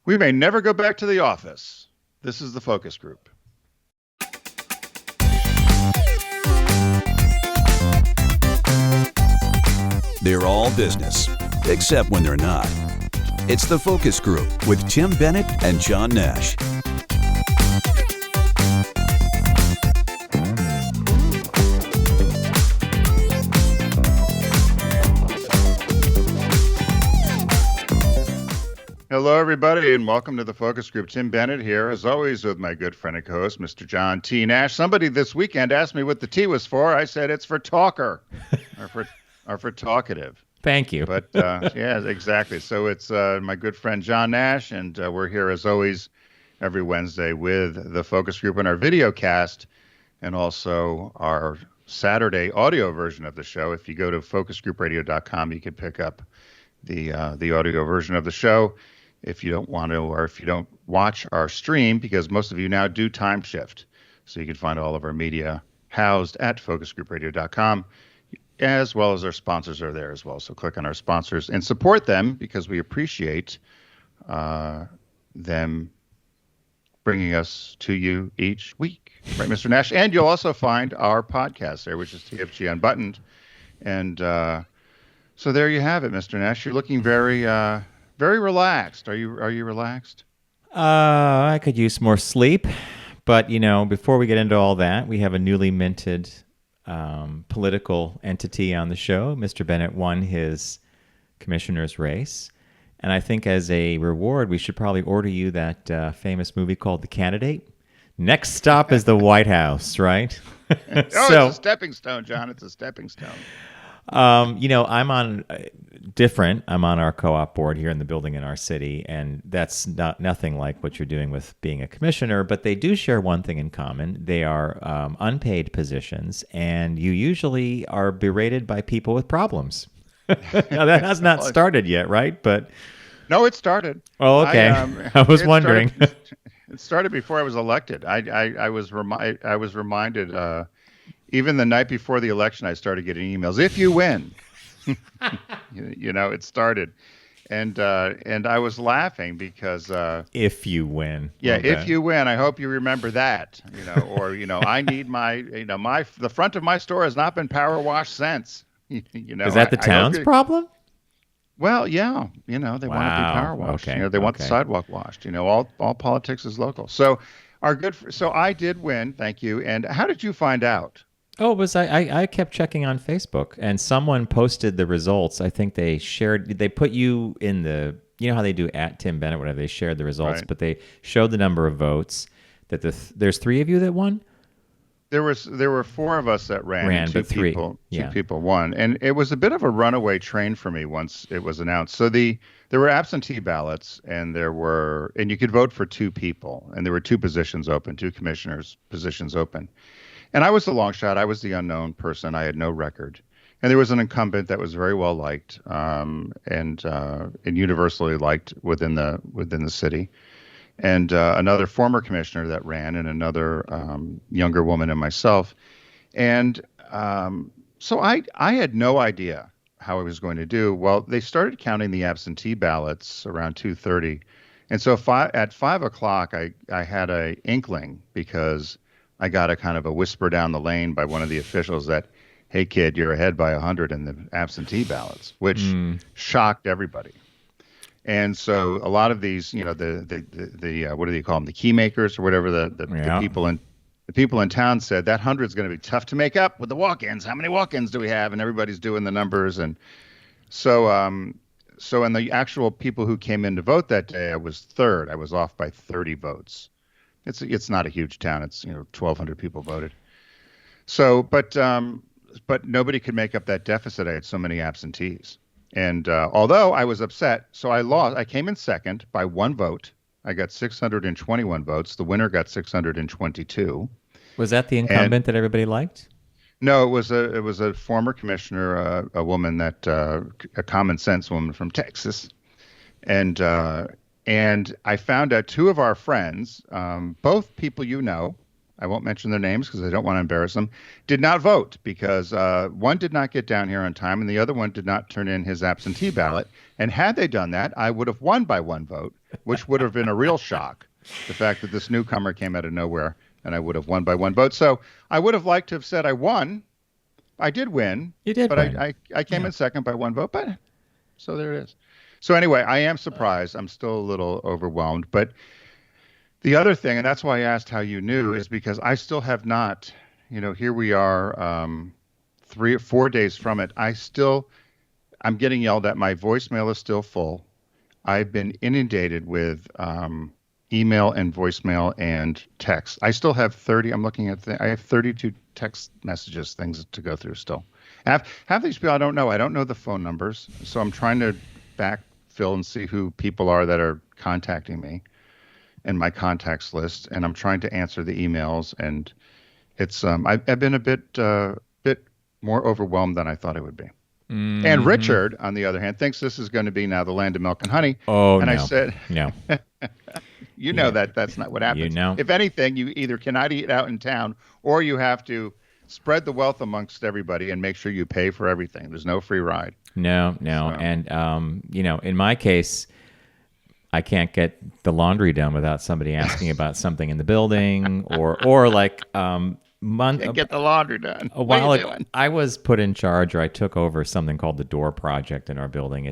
We may never go back to the office. This is the focus group. They're all business, except when they're not. It's the Focus Group with Tim Bennett and John Nash. Hello, everybody, and welcome to the Focus Group. Tim Bennett here, as always, with my good friend and co-host, Mr. John T. Nash. Somebody this weekend asked me what the T was for. I said it's for talker, or for talkative. Thank you. But yeah, exactly. So it's my good friend John Nash, and we're here as always every Wednesday with the Focus Group and our video cast, and also our Saturday audio version of the show. If you go to focusgroupradio.com, you can pick up the audio version of the show. If you don't want to, or if you don't watch our stream, because most of you now do time shift. So you can find all of our media housed at focusgroupradio.com, as well as our sponsors are there as well. So click on our sponsors and support them, because we appreciate them bringing us to you each week. Right, Mr. Nash? And you'll also find our podcast there, which is TFG Unbuttoned. And so there you have it, Mr. Nash. You're looking very relaxed. Are you relaxed? I could use more sleep, but before we get into all that, we have a newly minted political entity on the show. Mr. Bennett won his commissioner's race, and I think as a reward, we should probably order you that famous movie called The Candidate. Next stop is the White House, right? It's a stepping stone, John. It's a stepping stone. I'm on our co-op board here in the building in our city, and that's nothing like what you're doing with being a commissioner, but they do share one thing in common. They are unpaid positions, and you usually are berated by people with problems. Now, that has not started yet, right? But no, it started. Oh, okay. I was wondering. It started before I was elected. I was reminded even the night before the election, I started getting emails. If you win, it started, and I was laughing because if you win, if you win, I hope you remember that, or I need the front of my store has not been power washed since. Is that the town's problem? Well, yeah, they want to be power washed. Okay. They want the sidewalk washed. All politics is local. So so I did win. Thank you. And how did you find out? Oh, I kept checking on Facebook, and someone posted the results. I think they put you in the, how they do at Tim Bennett, whatever, they shared the results, right. But they showed the number of votes, that there's three of you that won? There were four of us that ran and two people won. And it was a bit of a runaway train for me once it was announced. So there were absentee ballots, and you could vote for two people, and there were two positions open, two commissioners' positions open. And I was the long shot. I was the unknown person. I had no record. And there was an incumbent that was very well liked, and universally liked within the city. And another former commissioner that ran, and another younger woman, and myself. And so I had no idea how I was going to do. Well, they started counting the absentee ballots around 2:30. And so at 5 o'clock, I had an inkling, because I got a kind of a whisper down the lane by one of the officials that, hey, kid, you're ahead by 100 in the absentee ballots, which shocked everybody. And so a lot of these, the what do they call them, the key makers or whatever, the people in town said that 100 is going to be tough to make up with the walk-ins. How many walk-ins do we have? And everybody's doing the numbers. And so in the actual people who came in to vote that day, I was third. I was off by 30 votes. It's not a huge town. It's 1,200 people voted. So, but nobody could make up that deficit. I had so many absentees. And although I was upset, so I lost. I came in second by one vote. I got 621 votes. The winner got 622. Was that the incumbent that everybody liked? No, it was a former commissioner, a woman a common sense woman from Texas, and I found out two of our friends, both people I won't mention their names because I don't want to embarrass them, did not vote because one did not get down here on time and the other one did not turn in his absentee ballot. And had they done that, I would have won by one vote, which would have been a real shock. The fact that this newcomer came out of nowhere and I would have won by one vote. So I would have liked to have said I won. I did win. You did but win. I came in second by one vote. But so there it is. So anyway, I am surprised. I'm still a little overwhelmed. But the other thing, and that's why I asked how you knew, is because I still have not, here we are 3 or 4 days from it. I'm getting yelled at. My voicemail is still full. I've been inundated with email and voicemail and text. I still have 30. I'm looking at I have 32 text messages, things to go through still. Half these people I don't know. I don't know the phone numbers. So I'm trying to backfill and see who people are that are contacting me in my contacts list. And I'm trying to answer the emails. And it's I've been a bit more overwhelmed than I thought it would be. Mm-hmm. And Richard, on the other hand, thinks this is going to be now the land of milk and honey. Oh, and no. I said, no. That's not what happens. If anything, you either cannot eat out in town or you have to spread the wealth amongst everybody and make sure you pay for everything. There's no free ride. No. So. And, in my case, I can't get the laundry done without somebody asking about something in the building or like get the laundry done. A while ago, I was put in charge, or I took over something called the door project in our building.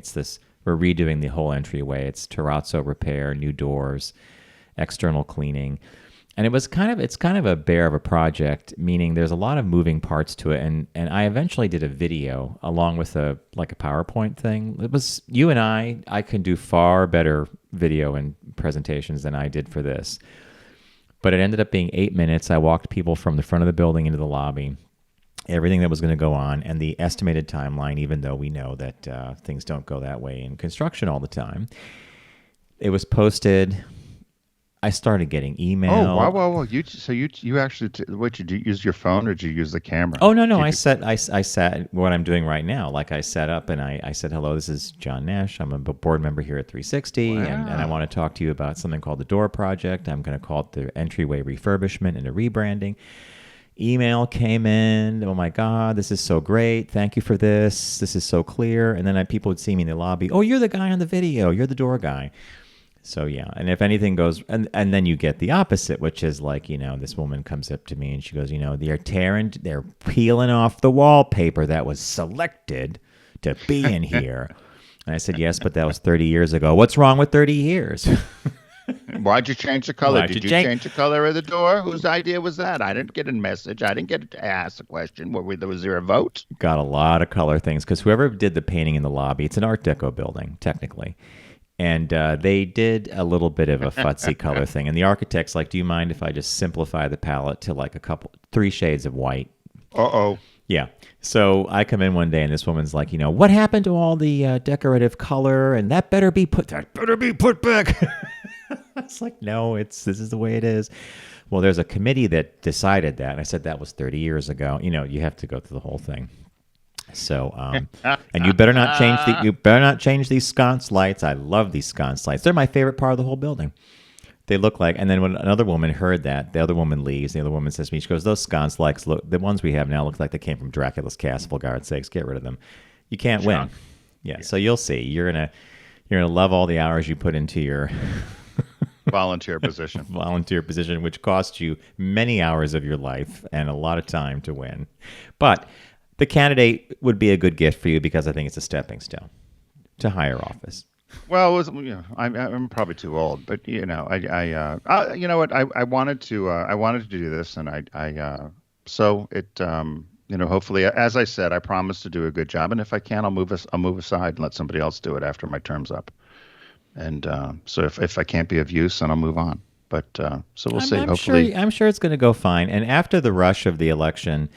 We're redoing the whole entryway. It's terrazzo repair, new doors, external cleaning. And it's kind of a bear of a project, meaning there's a lot of moving parts to it. And I eventually did a video along with a PowerPoint thing. It was you and I could do far better video and presentations than I did for this. But it ended up being 8 minutes. I walked people from the front of the building into the lobby, everything that was going to go on, and the estimated timeline, even though we know that things don't go that way in construction all the time. It was posted. I started getting email. Oh, wow. You actually, did you use your phone or did you use the camera? Oh, no. I sat what I'm doing right now. Like I sat up and I said, hello, this is John Nash. I'm a board member here at 360. Wow. And I want to talk to you about something called the Door Project. I'm going to call it the entryway refurbishment and a rebranding. Email came in. Oh my God, this is so great. Thank you for this. This is so clear. And then people would see me in the lobby. Oh, you're the guy on the video. You're the door guy. So yeah, and if anything goes, and then you get the opposite, which is like, this woman comes up to me and she goes, they're peeling off the wallpaper that was selected to be in here. And I said, yes, but that was 30 years ago. What's wrong with 30 years? Why'd you change the color? Did you change the color of the door? Whose idea was that? I didn't get a message. I didn't get to ask the question. Was there a vote? Got a lot of color things because whoever did the painting in the lobby, it's an Art Deco building, technically. And they did a little bit of a futzy color thing. And the architect's like, do you mind if I just simplify the palette to like 3 shades of white? Uh-oh. Yeah. So I come in one day and this woman's like, what happened to all the decorative color? And that better be put back. It's like, no, this is the way it is. Well, there's a committee that decided that. And I said, that was 30 years ago. You have to go through the whole thing. So, and you better not change these sconce lights. I love these sconce lights. They're my favorite part of the whole building. They look like, and then when another woman heard that, the other woman leaves. The other woman says to me, she goes, those sconce lights look, the ones we have now look like they came from Dracula's castle. For God's sakes, get rid of them. You can't win. Yeah. So you'll see. You're gonna love all the hours you put into your volunteer position, which costs you many hours of your life and a lot of time to win. But the candidate would be a good gift for you because I think it's a stepping stone to higher office. Well, I'm probably too old, but you know what? I wanted to do this, and so it hopefully, as I said, I promise to do a good job, and if I can, I'll move aside and let somebody else do it after my term's up. And so if I can't be of use, then I'll move on. But so we'll see. Hopefully, I'm sure it's going to go fine. And after the rush of the election,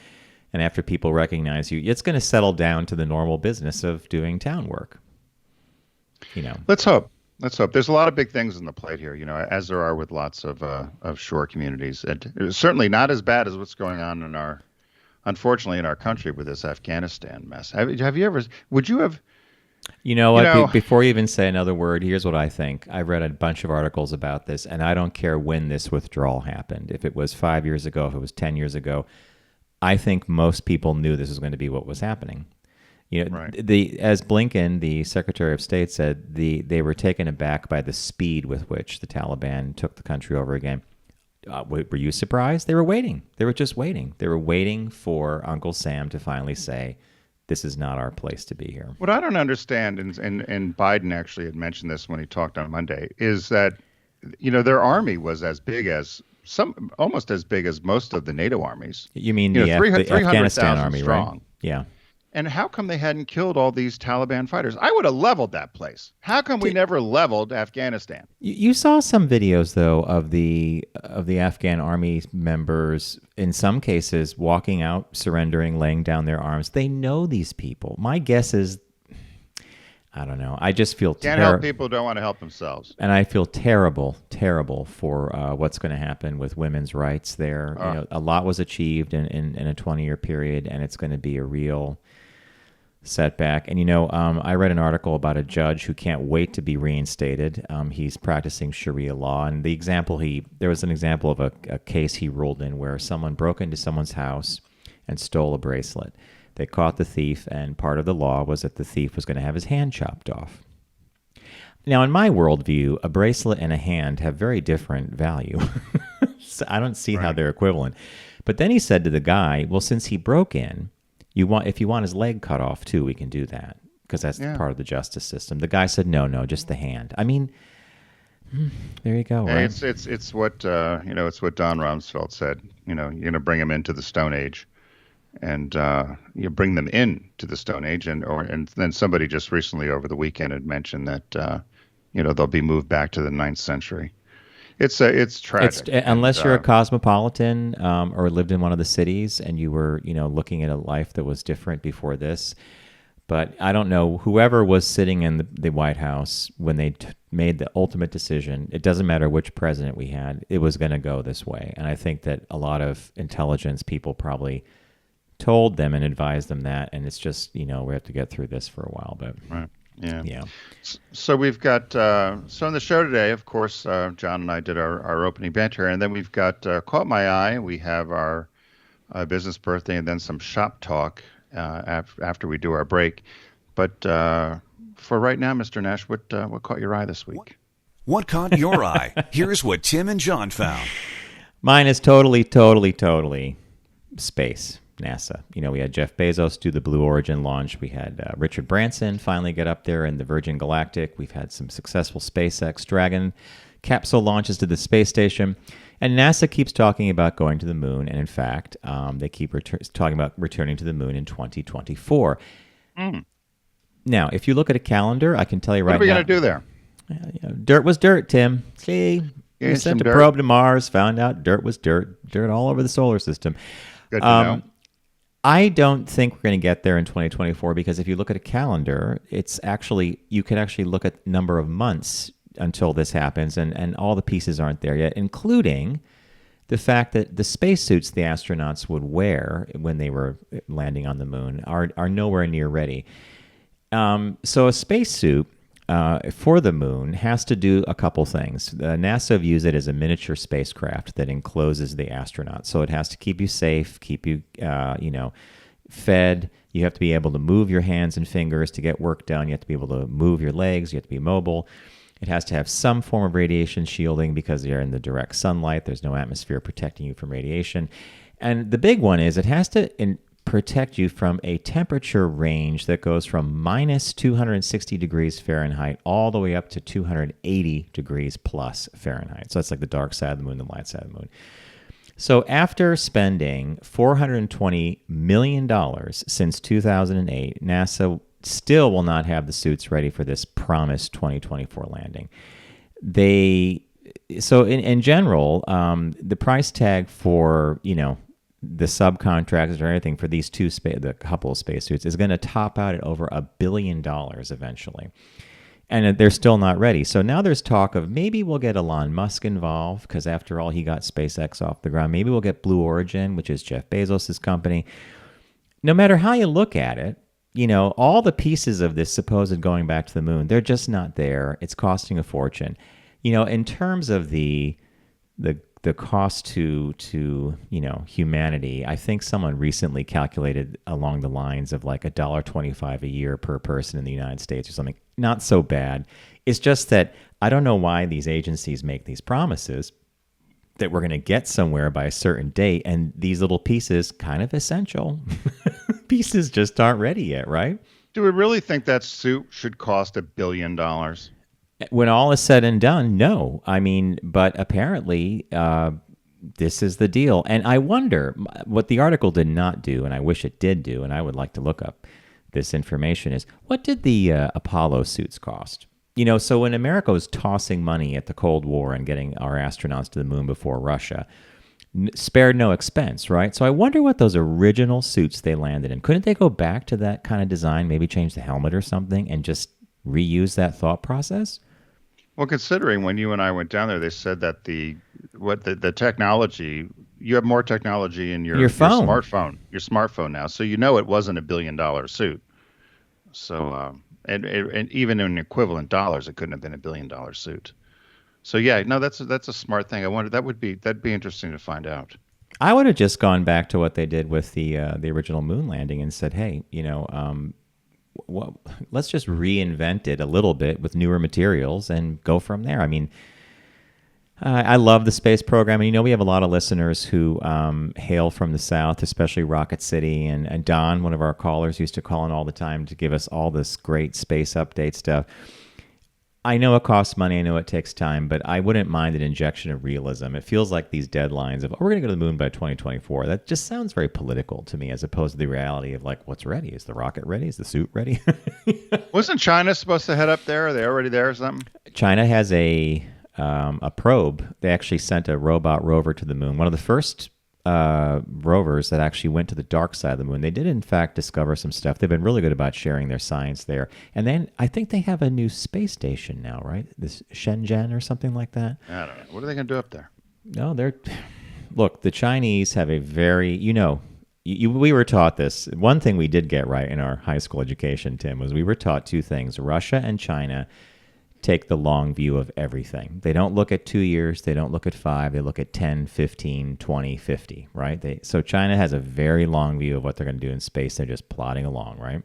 and after people recognize you, it's going to settle down to the normal business of doing town work. Let's hope. There's a lot of big things on the plate here, as there are with lots of shore communities. And it's certainly not as bad as what's going on unfortunately in our country with this Afghanistan mess. Have you ever? Would you have? You know what? Before you even say another word, here's what I think. I read a bunch of articles about this, and I don't care when this withdrawal happened. If it was 5 years ago, if it was 10 years ago, I think most people knew this was going to be what was happening. Right. As Blinken, the Secretary of State, said, they were taken aback by the speed with which the Taliban took the country over again. Were you surprised? They were waiting. They were just waiting. They were waiting for Uncle Sam to finally say, this is not our place to be here. What I don't understand, and Biden actually had mentioned this when he talked on Monday, is that, their army was almost as big as most of the NATO armies. You mean the Afghanistan army, strong. Right? Yeah. And how come they hadn't killed all these Taliban fighters? I would have leveled that place. How come we never leveled Afghanistan? You saw some videos, though, of the Afghan army members, in some cases, walking out, surrendering, laying down their arms. They know these people. My guess is, I don't know. I just feel can't help people who don't want to help themselves. And I feel terrible for what's going to happen with women's rights there. A lot was achieved in a 20-year period, and it's going to be a real setback. And I read an article about a judge who can't wait to be reinstated. He's practicing Sharia law, and there was an example of a case he ruled in where someone broke into someone's house and stole a bracelet. They caught the thief, and part of the law was that the thief was going to have his hand chopped off. Now, in my worldview, a bracelet and a hand have very different value. So I don't see how they're equivalent. But then he said to the guy, well, since he broke in, if you want his leg cut off too, we can do that, because that's part of the justice system. The guy said, no, just the hand. I mean, there you go. Right? It's what it's what Don Rumsfeld said. You're going to bring them into the Stone Age, and you bring them in to the Stone Age, and then somebody just recently over the weekend had mentioned that they'll be moved back to the 9th century. It's tragic. Unless you're a cosmopolitan or lived in one of the cities and you were, looking at a life that was different before this. But I don't know, whoever was sitting in the White House when they made the ultimate decision, it doesn't matter which president we had, it was going to go this way. And I think that a lot of intelligence people probably told them and advised them that. And it's just, we have to get through this for a while. But right. Yeah. So we've got, on the show today, of course, John and I did our opening banter, and then we've got Caught My Eye. We have our business birthday and then some shop talk after we do our break. But for right now, Mr. Nash, what caught your eye this week? What caught your eye? Here's what Tim and John found. Mine is totally space. NASA. We had Jeff Bezos do the Blue Origin launch. We had Richard Branson finally get up there in the Virgin Galactic. We've had some successful SpaceX Dragon capsule launches to the space station. And NASA keeps talking about going to the moon. And in fact, they keep talking about returning to the moon in 2024. Now, if you look at a calendar, I can tell you right now. What are we going to do there? Dirt was dirt, Tim. See, we sent a probe to Mars, found out dirt was dirt. Dirt all over the solar system. Good to know. I don't think we're going to get there in 2024 because if you look at a calendar, you can actually look at number of months until this happens, and all the pieces aren't there yet, including the fact that the spacesuits the astronauts would wear when they were landing on the moon are nowhere near ready. So a spacesuit for the moon has to do a couple things. NASA views it as a miniature spacecraft that encloses the astronaut. So it has to keep you safe, keep you, fed. You have to be able to move your hands and fingers to get work done. You have to be able to move your legs. You have to be mobile. It has to have some form of radiation shielding because you're in the direct sunlight. There's no atmosphere protecting you from radiation. And the big one is it has to protect you from a temperature range that goes from minus 260 degrees Fahrenheit all the way up to 280 degrees plus Fahrenheit. So that's like the dark side of the moon, the light side of the moon. So after spending $420 million since 2008, NASA still will not have the suits ready for this promised 2024 landing. So in general, the price tag for, the subcontractors or anything for these the couple of spacesuits is going to top out at over $1 billion eventually. And they're still not ready. So now there's talk of maybe we'll get Elon Musk involved because after all, he got SpaceX off the ground. Maybe we'll get Blue Origin, which is Jeff Bezos' company. No matter how you look at it, all the pieces of this supposed going back to the moon, they're just not there. It's costing a fortune. In terms of the cost to humanity, I think someone recently calculated along the lines of like $1.25 a year per person in the United States or something. Not so bad. It's just that I don't know why these agencies make these promises that we're going to get somewhere by a certain date, and these little pieces, kind of essential pieces, just aren't ready yet, right? Do we really think that suit should cost $1 billion? When all is said and done, no. I mean, but apparently this is the deal. And I wonder, what the article did not do, and I wish it did do, and I would like to look up this information, is what did the Apollo suits cost? So when America was tossing money at the Cold War and getting our astronauts to the moon before Russia, spared no expense, right? So I wonder what those original suits they landed in. Couldn't they go back to that kind of design, maybe change the helmet or something, and just reuse that thought process? Well, considering when you and I went down there, they said that the technology, you have more technology in your smartphone now. So it wasn't $1 billion suit. So and even in equivalent dollars, it couldn't have been $1 billion suit. So yeah, no, that's a smart thing. I wonder that'd be interesting to find out. I would have just gone back to what they did with the original moon landing and said, hey, let's just reinvent it a little bit with newer materials and go from there. I mean, I love the space program. And, we have a lot of listeners who hail from the South, especially Rocket City. And Don, one of our callers, used to call in all the time to give us all this great space update stuff. I know it costs money. I know it takes time, but I wouldn't mind an injection of realism. It feels like these deadlines of, we're going to go to the moon by 2024. That just sounds very political to me, as opposed to the reality of like, what's ready? Is the rocket ready? Is the suit ready? Wasn't China supposed to head up there? Are they already there or something? China has a probe. They actually sent a robot rover to the moon. One of the first rovers that actually went to the dark side of the moon. They did, in fact, discover some stuff. They've been really good about sharing their science there. And then I think they have a new space station now, right? This Shenzhen or something like that. I don't know. What are they going to do up there? No, look, the Chinese have a very, we were taught this. One thing we did get right in our high school education, Tim, was we were taught two things. Russia and China take the long view of everything. They don't look at 2 years. They don't look at 5. They look at 10, 15, 20, 50, right? So China has a very long view of what they're going to do in space. They're just plodding along, right?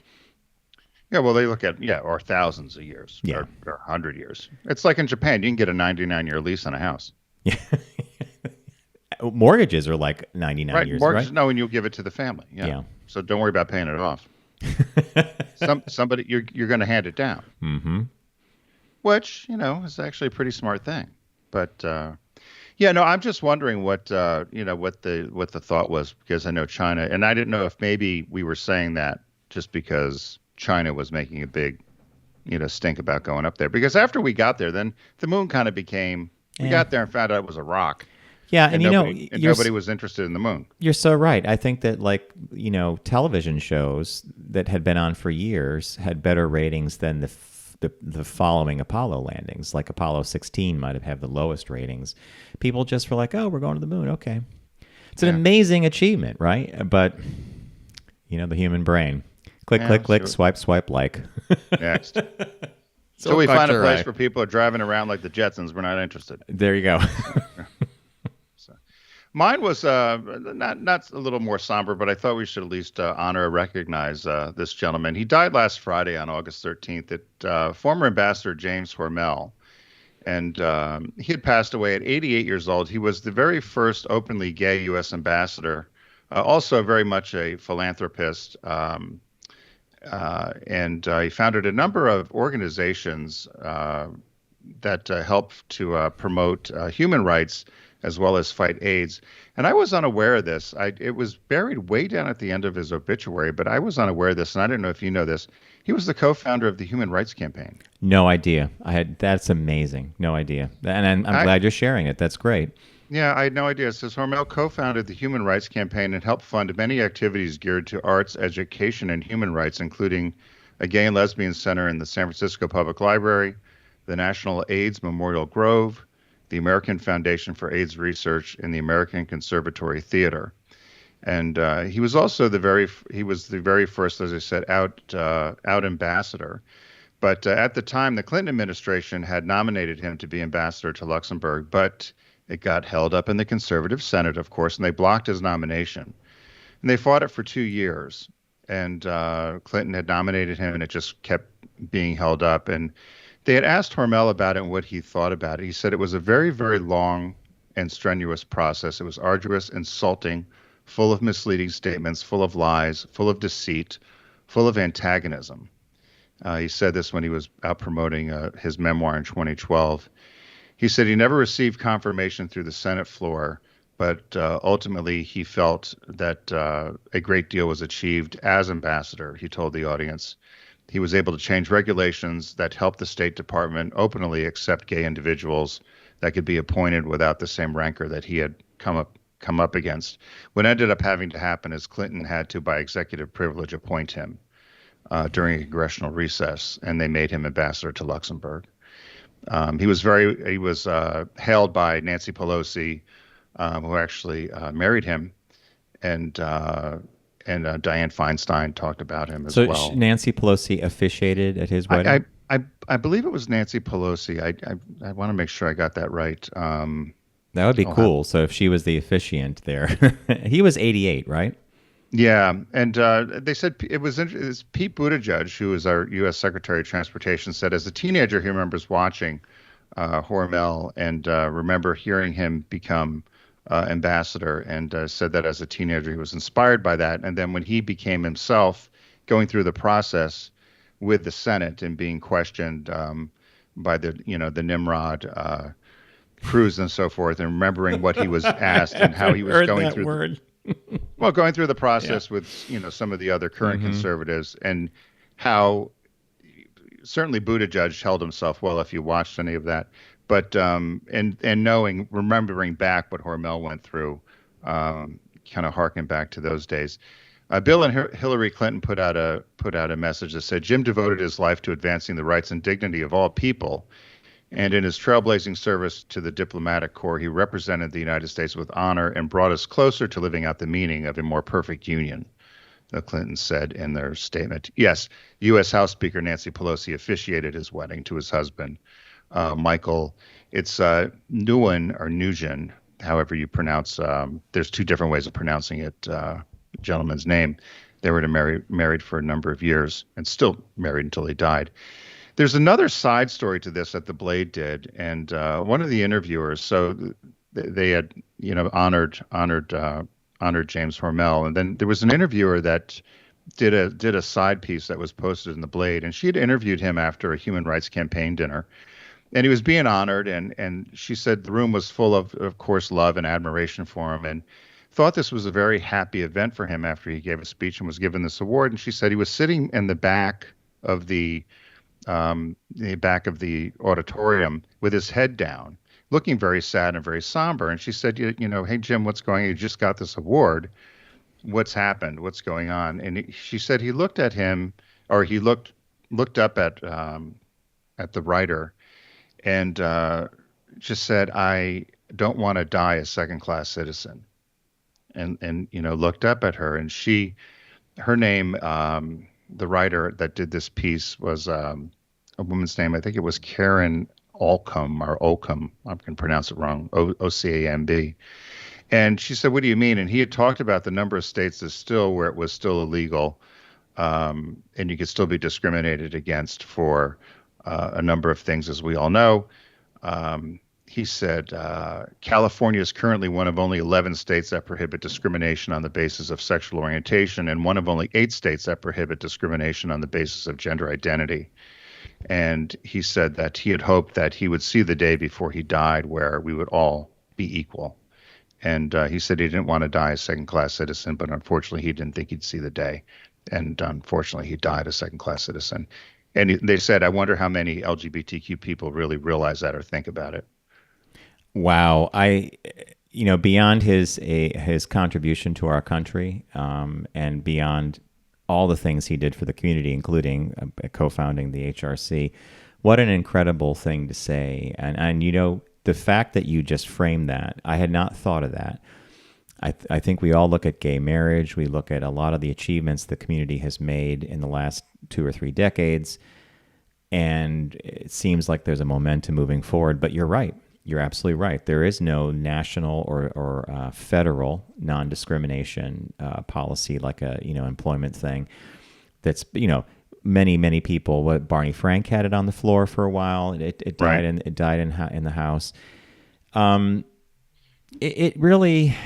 Yeah, well, they look at, or thousands of years, or 100 years. It's like in Japan. You can get a 99-year lease on a house. Yeah. Mortgages are like 99 years, right? No, and you'll give it to the family. Yeah. So don't worry about paying it off. Somebody, you're going to hand it down. Mm-hmm. Which, is actually a pretty smart thing. But, I'm just wondering what the thought was, because I know China, and I didn't know if maybe we were saying that just because China was making a big, stink about going up there. Because after we got there, then the moon kind of became, we got there and found out it was a rock. Yeah, and nobody was interested in the moon. You're so right. I think that, television shows that had been on for years had better ratings than the following Apollo landings. Like Apollo 16 might have had the lowest ratings. People just were like, oh, we're going to the moon. Okay. It's an amazing achievement, right? But, the human brain. Click, swipe, like. Next. So we find a place where people are driving around like the Jetsons. We're not interested. There you go. Mine was not a little more somber, but I thought we should at least honor or recognize this gentleman. He died last Friday on August 13th. Former Ambassador James Hormel, and he had passed away at 88 years old. He was the very first openly gay U.S. ambassador, also very much a philanthropist, and he founded a number of organizations that help to promote human rights as well as fight AIDS. And I was unaware of this. It was buried way down at the end of his obituary, but I was unaware of this, and I didn't know if you know this. He was the co-founder of the Human Rights Campaign. No idea. That's amazing. No idea. And I'm glad you're sharing it. That's great. Yeah, I had no idea. It says Hormel co-founded the Human Rights Campaign and helped fund many activities geared to arts, education, and human rights, including a gay and lesbian center in the San Francisco Public Library, the National AIDS Memorial Grove, the American Foundation for AIDS Research, and the American Conservatory Theater. And he was also the very first, as I said, out ambassador. But at the time, the Clinton administration had nominated him to be ambassador to Luxembourg, but it got held up in the conservative Senate, of course, and they blocked his nomination. And they fought it for 2 years. And Clinton had nominated him, and it just kept being held up. And they had asked Hormel about it and what he thought about it. He said it was a very, very long and strenuous process. It was arduous, insulting, full of misleading statements, full of lies, full of deceit, full of antagonism. He said this when he was out promoting his memoir in 2012. He said he never received confirmation through the Senate floor, but ultimately he felt that a great deal was achieved as ambassador. He told the audience he was able to change regulations that helped the State Department openly accept gay individuals that could be appointed without the same rancor that he had come up against. What ended up having to happen is Clinton had to, by executive privilege, appoint him during a congressional recess, and they made him ambassador to Luxembourg. He was hailed by Nancy Pelosi, who actually married him, and Dianne Feinstein talked about him as well. So Nancy Pelosi officiated at his wedding? I believe it was Nancy Pelosi. I want to make sure I got that right. That would be cool. So if she was the officiant there. He was 88, right? Yeah, and they said it's Pete Buttigieg, who is our U.S. Secretary of Transportation, said as a teenager he remembers watching Hormel and remember hearing him become ambassador, and said that as a teenager he was inspired by that. And then when he became himself, going through the process with the Senate and being questioned by the Nimrod Cruz and so forth, and remembering what he was asked and how he was going through going through the process with some of the other current conservatives, and how certainly Buttigieg held himself well if you watched any of that, but and remembering back what Hormel went through, kind of harken back to those days. Bill and Hillary Clinton put out a message that said Jim devoted his life to advancing the rights and dignity of all people. And in his trailblazing service to the diplomatic corps, he represented the United States with honor and brought us closer to living out the meaning of a more perfect union, the Clintons said in their statement. Yes, U.S. House Speaker Nancy Pelosi officiated his wedding to his husband, Michael. It's Nguyen or Nguyen, however you pronounce. There's two different ways of pronouncing it. Gentleman's name. They were married for a number of years and still married until he died. There's another side story to this that the Blade did, and one of the interviewers. So they had, honored James Hormel, and then there was an interviewer that did a side piece that was posted in the Blade, and she had interviewed him after a human rights campaign dinner, and he was being honored, and she said the room was full of course, love and admiration for him, and thought this was a very happy event for him after he gave a speech and was given this award. And she said he was sitting in the back of the auditorium with his head down, looking very sad and very somber. And she said, hey, Jim, what's going on? You just got this award. What's happened? What's going on? And she said he looked at him, or he looked up at the writer and just said, I don't want to die a second-class citizen. And looked up at her, and her name, the writer that did this piece was a woman's name. I think it was Karen Olcomb or Olcomb. I'm going to pronounce it wrong. Ocamb. And she said, "What do you mean?" And he had talked about the number of states where it was still illegal, and you could still be discriminated against for a number of things, as we all know. He said, California is currently one of only 11 states that prohibit discrimination on the basis of sexual orientation, and one of only 8 states that prohibit discrimination on the basis of gender identity. And he said that he had hoped that he would see the day before he died where we would all be equal. And he said he didn't want to die a second-class citizen, but unfortunately he didn't think he'd see the day. And unfortunately he died a second-class citizen. And they said, I wonder how many LGBTQ people really realize that or think about it. Wow. Beyond his contribution to our country, and beyond all the things he did for the community, including co-founding the HRC, what an incredible thing to say. And the fact that you just framed that, I had not thought of that. I think we all look at gay marriage. We look at a lot of the achievements the community has made in the last 2 or 3 decades, and it seems like there's a momentum moving forward. But you're right. You're absolutely right. There is no national or federal non-discrimination policy like a employment thing. That's many people. What Barney Frank had it on the floor for a while. It died in the House. It really.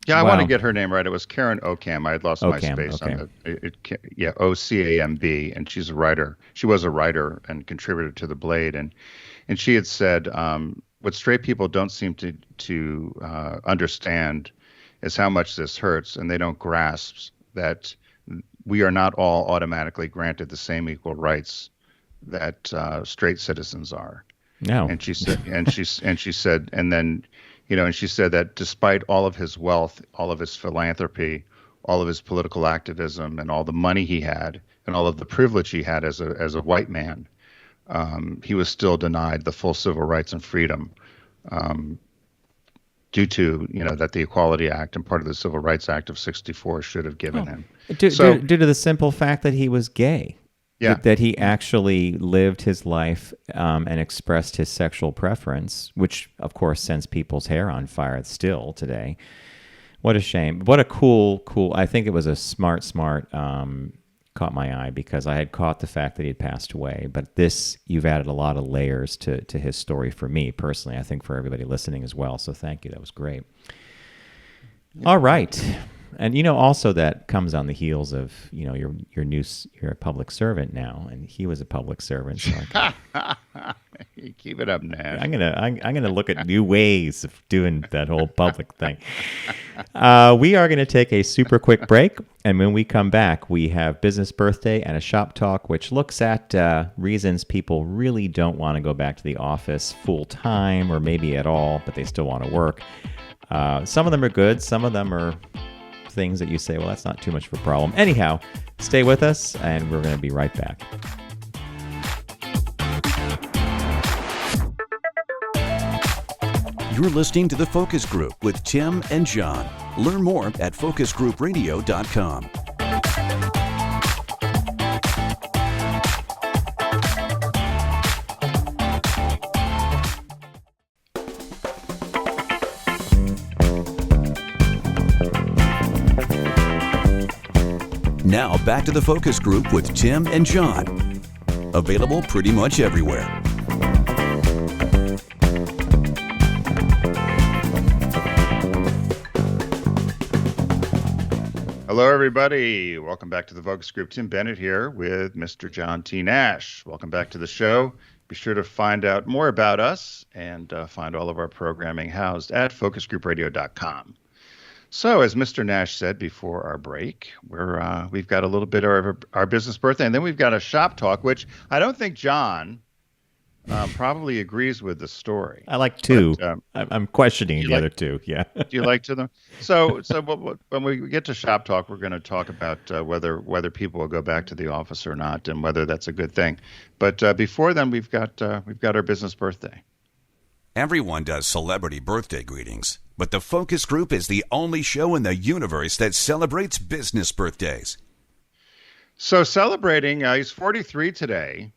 Yeah, I want to get her name right. It was Karen Ocamp. I had lost my space on it. Ocamb, and she's a writer. She was a writer and contributor to The Blade, and she had said what straight people don't seem to understand is how much this hurts, and they don't grasp that we are not all automatically granted the same equal rights that straight citizens are. No. And she said, and she said, and then. And she said that despite all of his wealth, all of his philanthropy, all of his political activism, and all the money he had, and all of the privilege he had as a white man, he was still denied the full civil rights and freedom due to that the Equality Act and part of the Civil Rights Act of '64 should have given him. Due to the simple fact that he was gay. Yeah. That he actually lived his life and expressed his sexual preference, which, of course, sends people's hair on fire still today. What a shame. What a cool, I think it was a smart, caught my eye because I had caught the fact that he had passed away. But this, you've added a lot of layers to his story for me personally. I think for everybody listening as well. So thank you. That was great. All right. And also that comes on the heels of you're a public servant now, and he was a public servant. So you keep it up, Nash. I'm gonna look at new ways of doing that whole public thing. We are gonna take a super quick break, and when we come back, we have business birthday and a shop talk, which looks at reasons people really don't want to go back to the office full time or maybe at all, but they still want to work. Some of them are good. Some of them are things that you say, well, that's not too much of a problem. Anyhow, stay with us, and we're going to be right back. You're listening to The Focus Group with Tim and John. Learn more at focusgroupradio.com. Now back to The Focus Group with Tim and John. Available pretty much everywhere. Hello, everybody. Welcome back to The Focus Group. Tim Bennett here with Mr. John T. Nash. Welcome back to the show. Be sure to find out more about us and find all of our programming housed at focusgroupradio.com. So, as Mr. Nash said before our break, we've got a little bit of our business birthday, and then we've got a shop talk, which I don't think John probably agrees with the story. I like two. But, I'm questioning the other two. Yeah. Do you like two? So when we get to shop talk, we're going to talk about whether people will go back to the office or not, and whether that's a good thing. But before then, we've got our business birthday. Everyone does celebrity birthday greetings, but the Focus Group is the only show in the universe that celebrates business birthdays. So celebrating, he's 43 today,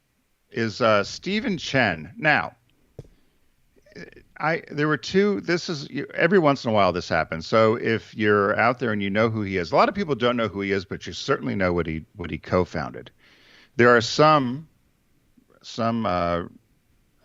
is Stephen Chen. Now, there were two. This is every once in a while this happens. So if you're out there and you know who he is, a lot of people don't know who he is, but you certainly know what he co-founded. There are some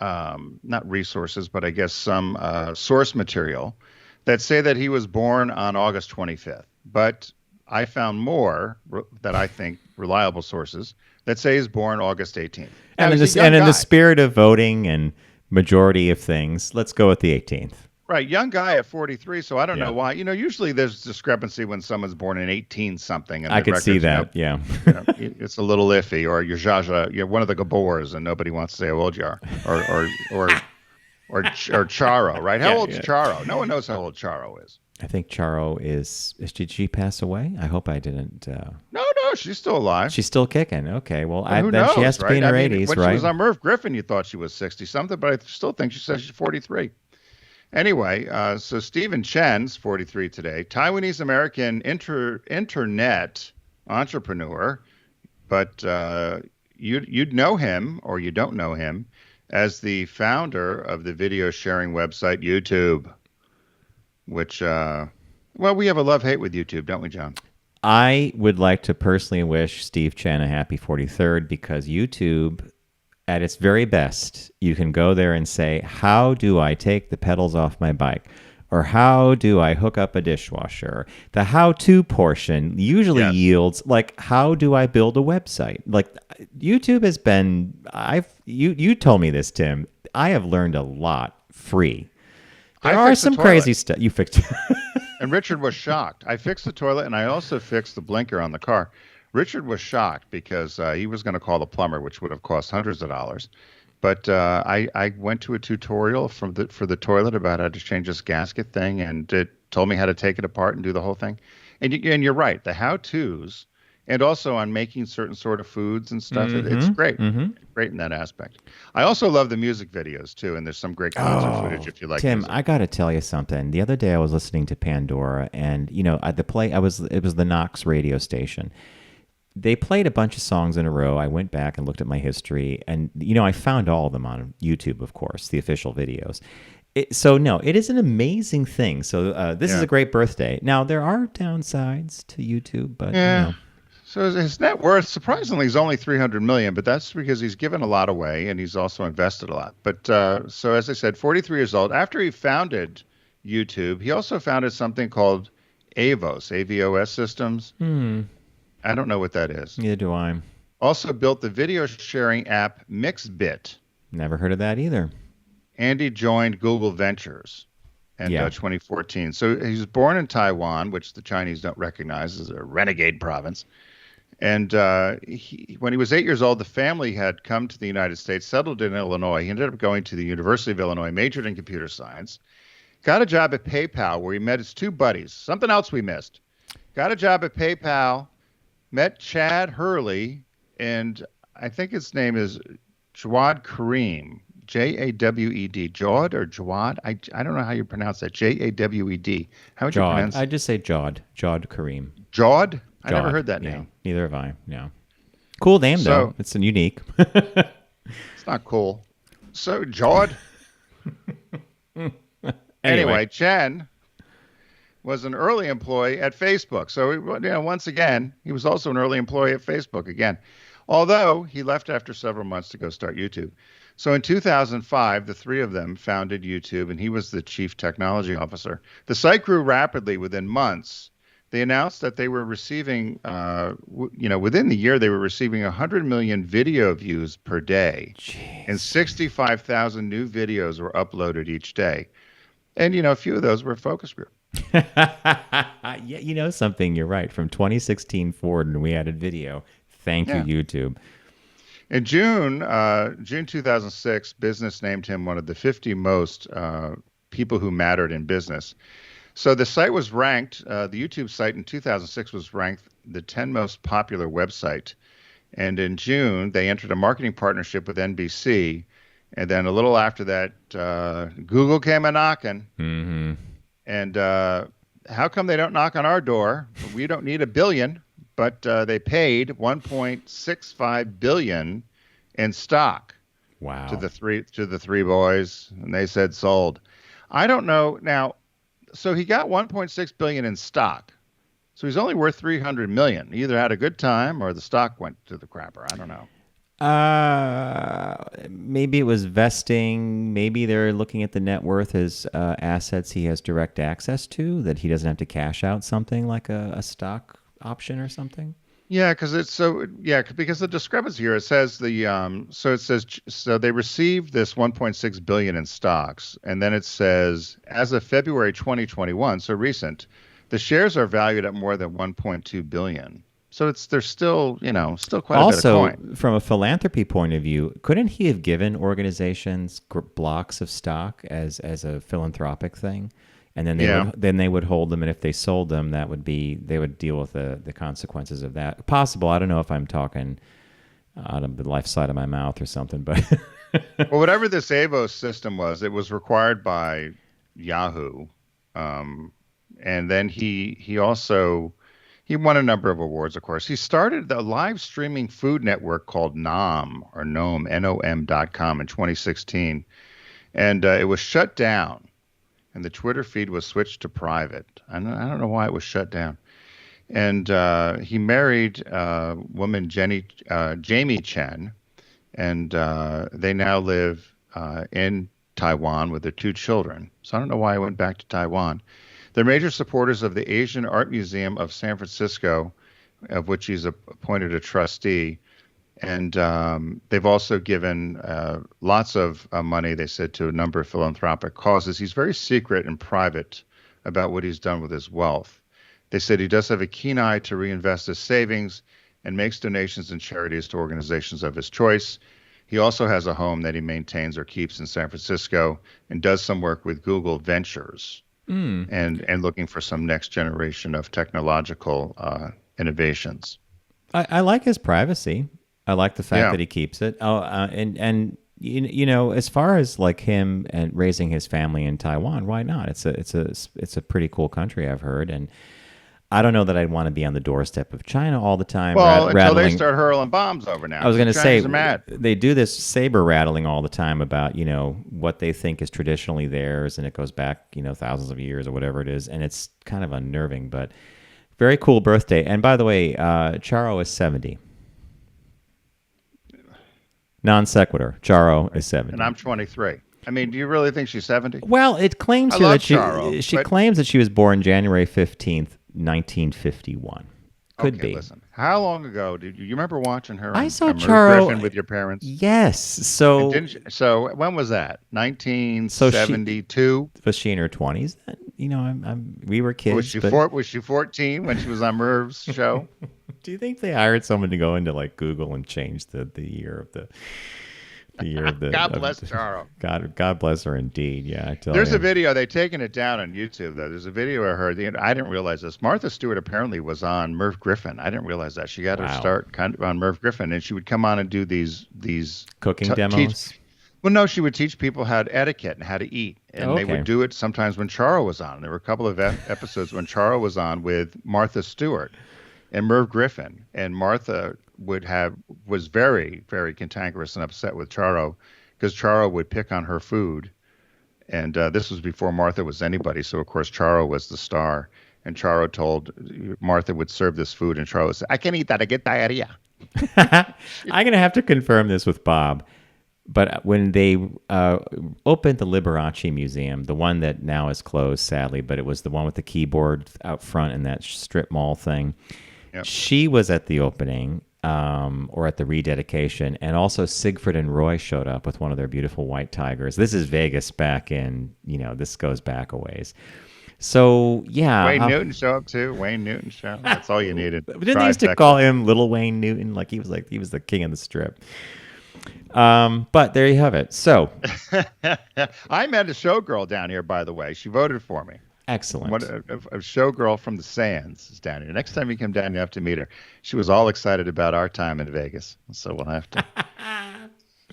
not resources, but I guess some source material that say that he was born on August 25th. But I found more that I think reliable sources that say he's born August 18th. And in the spirit of voting and majority of things, let's go with the 18th. Right, young guy at 43, so I don't know why. Usually there's discrepancy when someone's born in 18-something. I could see that, yeah. It's a little iffy, or you're Zsa, you're one of the Gabors, and nobody wants to say how old you are, or Charo, right? How old's Charo? No one knows how old Charo is. I think Charo did she pass away? I hope I didn't. No, she's still alive. She's still kicking. Okay, well, who knows, she has to be in her 80s, when right? When she was on Merv Griffin, you thought she was 60-something, but I still think she says she's 43. Anyway, so Stephen Chen's 43 today, Taiwanese American internet entrepreneur, but you'd know him or you don't know him as the founder of the video sharing website YouTube, which, well, we have a love-hate with YouTube, don't we, John? I would like to personally wish Steve Chen a happy 43rd because YouTube, at its very best, you can go there and say, how do I take the pedals off my bike? Or how do I hook up a dishwasher? The how-to portion usually yields, like, how do I build a website? Like, YouTube has been, you told me this, Tim. I have learned a lot free. There are some crazy stuff. You fixed And Richard was shocked. I fixed the toilet, and I also fixed the blinker on the car. Richard was shocked because he was going to call the plumber, which would have cost hundreds of dollars. But I went to a tutorial for the toilet about how to change this gasket thing, and it told me how to take it apart and do the whole thing. And you're right, the how-tos, and also on making certain sort of foods and stuff. It's great. Great in that aspect. I also love the music videos, too, and there's some great concert footage if you like Tim, music. I got to tell you something. The other day I was listening to Pandora, and, it was the Knox radio station. They played a bunch of songs in a row. I went back and looked at my history, and, I found all of them on YouTube, of course, the official videos. It is an amazing thing. So this is a great birthday. Now, there are downsides to YouTube, but, So his net worth, surprisingly, is only $300 million, but that's because he's given a lot away and he's also invested a lot. But so as I said, 43 years old. After he founded YouTube, he also founded something called AVOS, AVOS Systems. I don't know what that is. Neither do I. Also built the video sharing app Mixbit. Never heard of that either. And he joined Google Ventures in 2014. So he was born in Taiwan, which the Chinese don't recognize as a renegade province. And when he was 8 years old, the family had come to the United States, settled in Illinois. He ended up going to the University of Illinois, majored in computer science, got a job at PayPal where he met his two buddies. Something else we missed. Got a job at PayPal, met Chad Hurley, and I think his name is Jawad Karim, Jawed, Jawad or Jawad? I don't know how you pronounce that. Jawed. How would you pronounce it? I just say Jawad Karim. Jawad? I never heard that name. Neither have I. No. Cool name, though. It's a unique. It's not cool. So, Jawad. Anyway, Chen was an early employee at Facebook. So, once again, he was also an early employee at Facebook again. Although he left after several months to go start YouTube. So in 2005, the three of them founded YouTube, and he was the chief technology officer. The site grew rapidly within months. They announced that they were receiving, within the year, they were receiving 100 million video views per day. Jeez. And 65,000 new videos were uploaded each day. And, a few of those were focus group. Yeah, something, you're right. From 2016 forward, when we added video, thank you, YouTube. In June 2006, Business named him one of the 50 most people who mattered in business. So the site was ranked, the YouTube site in 2006 was ranked the 10 most popular website. And in June, they entered a marketing partnership with NBC. And then a little after that, Google came a-knocking. Mm-hmm. And how come they don't knock on our door? We don't need $1 billion. But they paid $1.65 billion in stock. Wow. To the three boys, and they said sold. I don't know now. So he got $1.6 billion in stock. So he's only worth $300 million. He either had a good time or the stock went to the crapper. I don't know. Maybe it was vesting. Maybe they're looking at the net worth as assets he has direct access to, that he doesn't have to cash out something like a stock option or something. Yeah, because because the discrepancy here, it says so they received this $1.6 billion in stocks, and then it says as of February 2021, so recent, the shares are valued at more than $1.2 billion. So there's still quite a bit of coin. Also, from a philanthropy point of view, couldn't he have given organizations blocks of stock as a philanthropic thing? And then they would hold them, and if they sold them, they would deal with the consequences of that. Possible. I don't know if I'm talking out of the left side of my mouth or something, but well, whatever this AVOS system was, it was required by Yahoo, and then he also won a number of awards. Of course, he started the live streaming food network called Nom.com in 2016, and it was shut down, and the Twitter feed was switched to private. I don't know why it was shut down. And he married woman Jamie Chen, and they now live in Taiwan with their 2 children. So I don't know why I went back to Taiwan. They're major supporters of the Asian Art Museum of San Francisco, of which he's appointed a trustee. And they've also given lots of money, they said, to a number of philanthropic causes. He's very secret and private about what he's done with his wealth. They said he does have a keen eye to reinvest his savings and makes donations and charities to organizations of his choice. He also has a home that he maintains or keeps in San Francisco and does some work with Google Ventures and looking for some next generation of technological innovations. I like his privacy. I like the fact that he keeps it. And you know, as far as like him and raising his family in Taiwan, why not? It's a pretty cool country, I've heard, and I don't know that I'd want to be on the doorstep of China all the time. Well, until they start hurling bombs over now. I was going to say, they do this saber rattling all the time about, you know, what they think is traditionally theirs, and it goes back, you know, thousands of years or whatever it is, and it's kind of unnerving, but very cool birthday. And by the way, Charo is 70. Non sequitur. Charo is 70. And I'm 23. I mean, do you really think she's 70? Well, it claims here that she claims that she was born January 15th, 1951. Could be. Listen. How long ago did you remember watching her? I saw Charo Griffin with your parents. Yes. So when was that? 1972. Was she in her 20s? You know, we were kids. Was she 14 when she was on Merv's show? Do you think they hired someone to go into like Google and change the year of the year of the? God bless Charo. God bless her indeed. Yeah, I tell There's a video. They've taken it down on YouTube though. There's a video of her. I didn't realize this. Martha Stewart apparently was on Merv Griffin. I didn't realize that. She got her start kind of on Merv Griffin, and she would come on and do these cooking demos. Well, no, she would teach people how to etiquette and how to eat, and they would do it sometimes when Charo was on. There were a couple of episodes when Charo was on with Martha Stewart and Merv Griffin, and Martha was very, very cantankerous and upset with Charo because Charo would pick on her food, and this was before Martha was anybody. So of course Charo was the star, and Charo told Martha would serve this food, and Charo said, "I can't eat that. I get diarrhea." I'm gonna have to confirm this with Bob. But when they opened the Liberace Museum, the one that now is closed, sadly, but it was the one with the keyboard out front in that strip mall thing. Yep. She was at the opening or at the rededication, and also Siegfried and Roy showed up with one of their beautiful white tigers. This is Vegas back in, this goes back a ways. So, yeah. Wayne Newton show up too. Wayne Newton show up. That's all you needed. Didn't they used to call him Little Wayne Newton? Like he was the king of the strip. But there you have it. So I met a showgirl down here, by the way. She voted for me. Excellent. A showgirl from the Sands is down here. Next time you come down, you have to meet her. She was all excited about our time in Vegas. So we'll have to.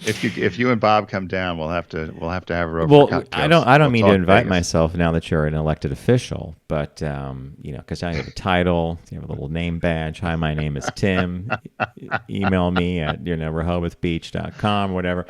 If you and Bob come down, we'll have to have her over. Well, I don't mean to invite myself now that you're an elected official, but because I have a title, you have a little name badge. Hi, my name is Tim. Email me at rehobothbeach.com, whatever.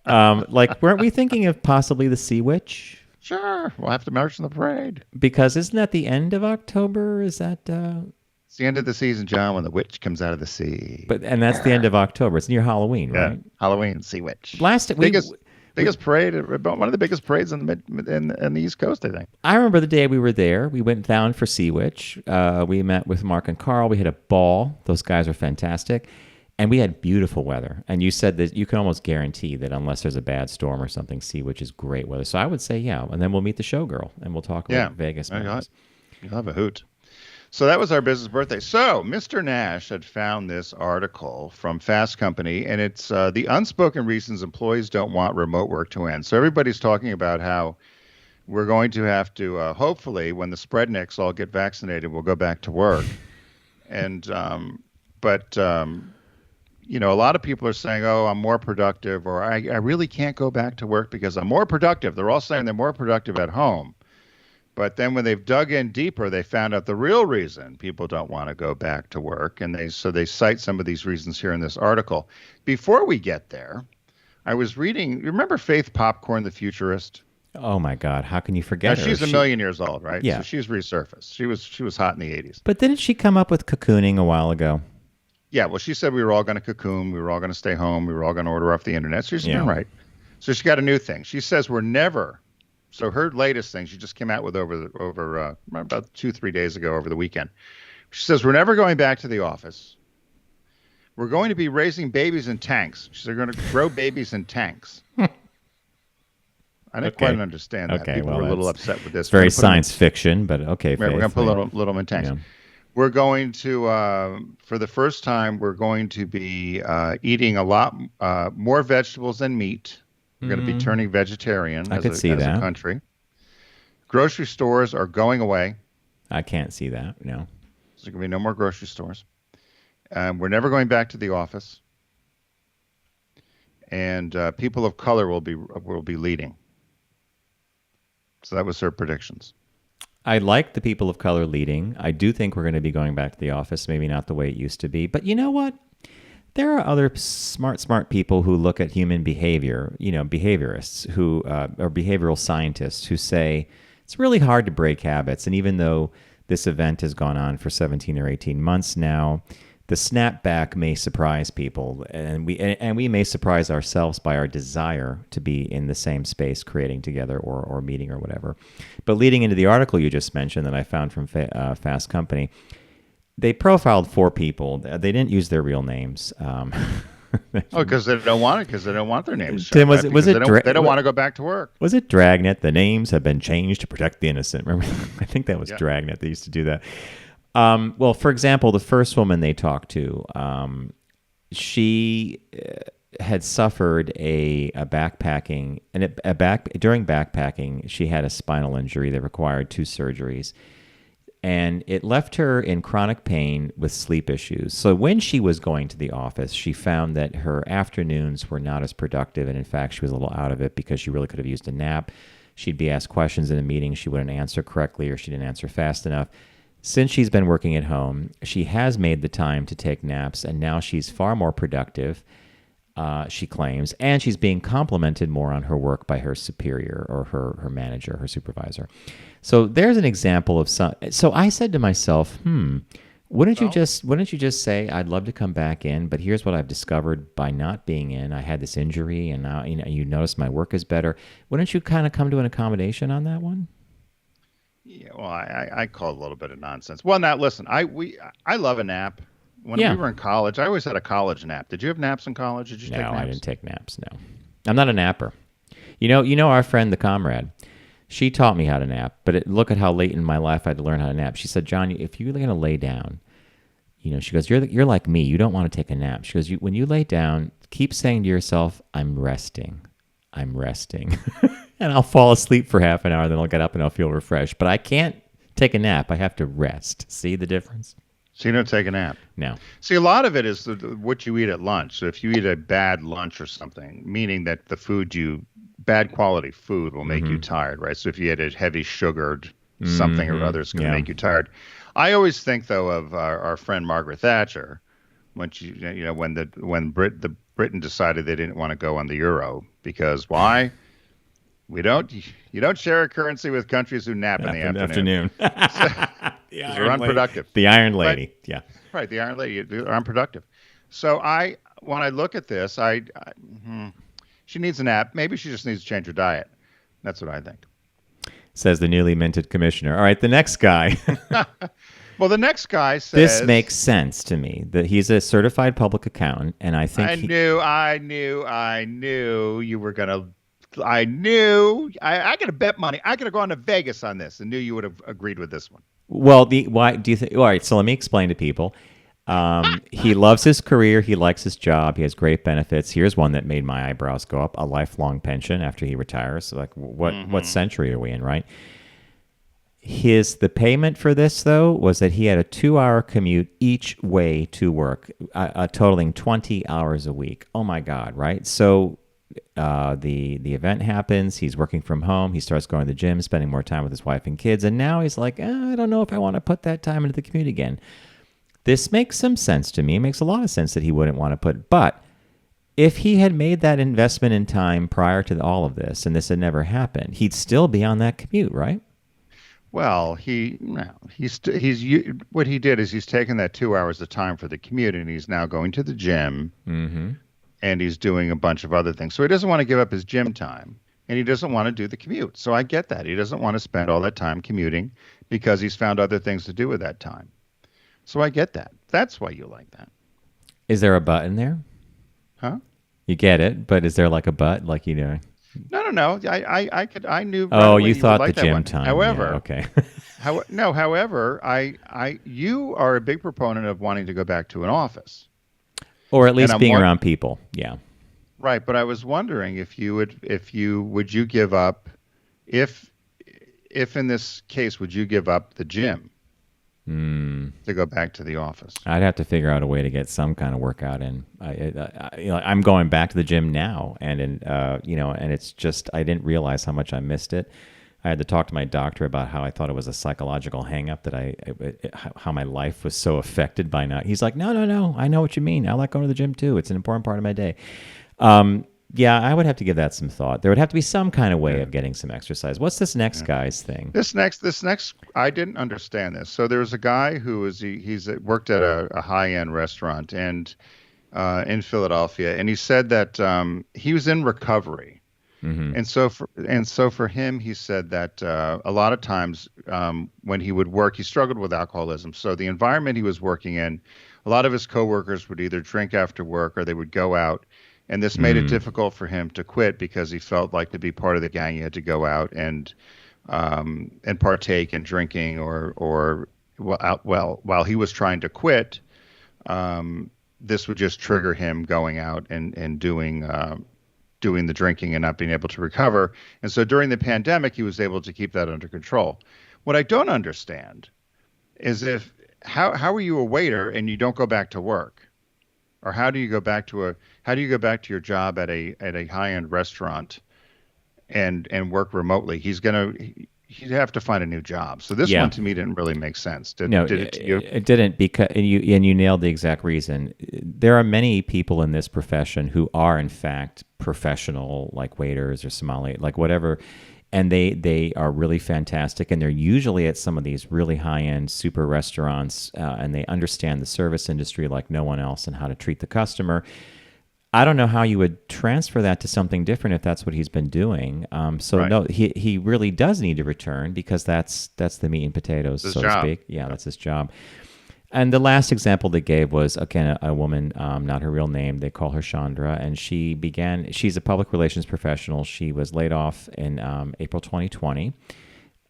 Weren't we thinking of possibly the Sea Witch? Sure, we'll have to march in the parade. Because isn't that the end of October? Is that? It's the end of the season, John, when the witch comes out of the sea. And that's the end of October. It's near Halloween, right? Yeah, Halloween, Sea Witch. Biggest parade, one of the biggest parades in the East Coast, I think. I remember the day we were there. We went down for Sea Witch. We met with Mark and Carl. We had a ball. Those guys are fantastic. And we had beautiful weather. And you said that you can almost guarantee that unless there's a bad storm or something, Sea Witch is great weather. So I would say, yeah. And then we'll meet the showgirl, and we'll talk about Vegas. You'll have a hoot. So that was our business birthday. So Mr. Nash had found this article from Fast Company, and it's the unspoken reasons employees don't want remote work to end. So everybody's talking about how we're going to have to, hopefully, when the spreadniks all get vaccinated, we'll go back to work. And a lot of people are saying, oh, I'm more productive, or I really can't go back to work because I'm more productive. They're all saying they're more productive at home. But then when they've dug in deeper, they found out the real reason people don't want to go back to work. And they cite some of these reasons here in this article. Before we get there, I was reading, remember Faith Popcorn, the futurist? Oh my God! How can you forget her? She's a million years old, right? Yeah. So she's resurfaced. She was hot in the 80s. But didn't she come up with cocooning a while ago? Yeah. Well, she said we were all going to cocoon. We were all going to stay home. We were all going to order off the internet. So she's been right. So she got a new thing. She says we're never. So her latest thing, she just came out with over about 2-3 days ago over the weekend. She says we're never going back to the office. We're going to be raising babies in tanks. She said we're going to grow babies in tanks. I didn't quite understand that. Okay, People were a little upset with this. It's very science fiction, but okay. Right, we're going to put little in tanks. Yeah. We're going to, for the first time, we're going to be eating a lot more vegetables than meat. We're going to be turning vegetarian as a country. Grocery stores are going away. I can't see that, no. So there's going to be no more grocery stores. We're never going back to the office. And people of color will be leading. So that was her predictions. I like the people of color leading. I do think we're going to be going back to the office, maybe not the way it used to be. But you know what? There are other smart people who look at human behavior, behaviorists or behavioral scientists who say it's really hard to break habits. And even though this event has gone on for 17 or 18 months now, the snapback may surprise people, and we may surprise ourselves by our desire to be in the same space, creating together or meeting or whatever. But leading into the article you just mentioned that I found from Fast Company, they profiled 4 people. They didn't use their real names. Because they don't want it. Because they don't want their names. Tim, they don't want to go back to work. Was it Dragnet? The names have been changed to protect the innocent. Remember? I think that was Dragnet. They used to do that. Well, for example, the first woman they talked to, she had suffered during backpacking, she had a spinal injury that required 2 surgeries. And it left her in chronic pain with sleep issues. So when she was going to the office, she found that her afternoons were not as productive. And in fact, she was a little out of it because she really could have used a nap. She'd be asked questions in a meeting. She wouldn't answer correctly, or she didn't answer fast enough. Since she's been working at home, she has made the time to take naps, and now she's far more productive, she claims, and she's being complimented more on her work by her superior or her manager, her supervisor. So there's an example of some. So I said to myself, wouldn't you just say, I'd love to come back in, but here's what I've discovered by not being in. I had this injury, and now you notice my work is better. Wouldn't you kind of come to an accommodation on that one? Yeah, well, I call it a little bit of nonsense. Well, now listen, I love a nap. When we were in college, I always had a college nap. Did you have naps in college? Did you take naps? No, I didn't take naps. No, I'm not a napper. You know our friend, the comrade. She taught me how to nap, but look at how late in my life I had to learn how to nap. She said, John, if you're going to lay down, she goes, you're like me. You don't want to take a nap. She goes, when you lay down, keep saying to yourself, I'm resting. I'm resting. And I'll fall asleep for half an hour, then I'll get up and I'll feel refreshed. But I can't take a nap. I have to rest. See the difference? So you don't take a nap? No. See, a lot of it is what you eat at lunch. So if you eat a bad lunch or something, meaning that bad quality food will make you tired, right? So if you had a heavy sugared something or other, it's going to make you tired. I always think, though, of our friend Margaret Thatcher when Britain decided they didn't want to go on the euro because why? You don't share a currency with countries who nap in the afternoon. They're unproductive. The Iron Lady, right? Yeah. Right, the Iron Lady. They're unproductive. So when I look at this, she needs a nap. Maybe she just needs to change her diet. That's what I think. Says the newly minted commissioner. All right, the next guy. Well, the next guy says... This makes sense to me. That he's a certified public accountant, and I think I knew you were going to... I knew I could have bet money. I could have gone to Vegas on this and knew you would have agreed with this one. Well, why do you think? All right, so let me explain to people. He loves his career. He likes his job. He has great benefits. Here's one that made my eyebrows go up: a lifelong pension after he retires. So, like, what century are we in, right? The payment for this, though, was that he had a 2-hour commute each way to work, totaling 20 hours a week. Oh, my God, right? So the event happens. He's working from home. He starts going to the gym, spending more time with his wife and kids. And now he's like, I don't know if I want to put that time into the commute again. This makes some sense to me. It makes a lot of sense that he wouldn't want to put. But if he had made that investment in time prior to all of this, and this had never happened, he'd still be on that commute, right? Well, what he did is he's taken that 2 hours of time for the commute, and he's now going to the gym, and he's doing a bunch of other things. So he doesn't want to give up his gym time, and he doesn't want to do the commute. So I get that. He doesn't want to spend all that time commuting because he's found other things to do with that time. So I get that. That's why you like that. Is there a but in there? Huh? You get it, but is there like a but, like No. I knew. Oh, you thought like the gym one. time. However, yeah, okay. However, you are a big proponent of wanting to go back to an office, or at least being around people. Yeah. Right, but I was wondering if you give up, if in this case, would you give up the gym to go back to the office? I'd have to figure out a way to get some kind of workout in. I'm going back to the gym now, and and it's just I didn't realize how much I missed it. I had to talk to my doctor about how I thought it was a psychological hang-up how my life was so affected by not. He's like, no, I know what you mean. I like going to the gym too. It's an important part of my day. Yeah, I would have to give that some thought. There would have to be some kind of way of getting some exercise. What's this next guy's thing? This next, I didn't understand this. So there was a guy who worked at a high-end restaurant and in Philadelphia, and he said that he was in recovery, and so for him, he said that a lot of times when he would work, he struggled with alcoholism. So the environment he was working in, a lot of his coworkers would either drink after work or they would go out. And this made it difficult for him to quit because he felt like to be part of the gang, he had to go out and partake in drinking while he was trying to quit, this would just trigger him going out and doing the drinking and not being able to recover. And so during the pandemic, he was able to keep that under control. What I don't understand is how are you a waiter and you don't go back to work? Or how do you go back to your job at a high-end restaurant and work remotely? He'd have to find a new job. So this one to me didn't really make sense. Did it to you? It didn't, because you nailed the exact reason. There are many people in this profession who are in fact professional, like waiters or sommelier, like whatever. And they are really fantastic, and they're usually at some of these really high-end super restaurants, and they understand the service industry like no one else and how to treat the customer. I don't know how you would transfer that to something different if that's what he's been doing. Right. No, he really does need to return because that's the meat and potatoes, so to speak. Yeah, that's his job. And the last example they gave was, again, a woman, not her real name. They call her Chandra, and she's a public relations professional. She was laid off in April 2020.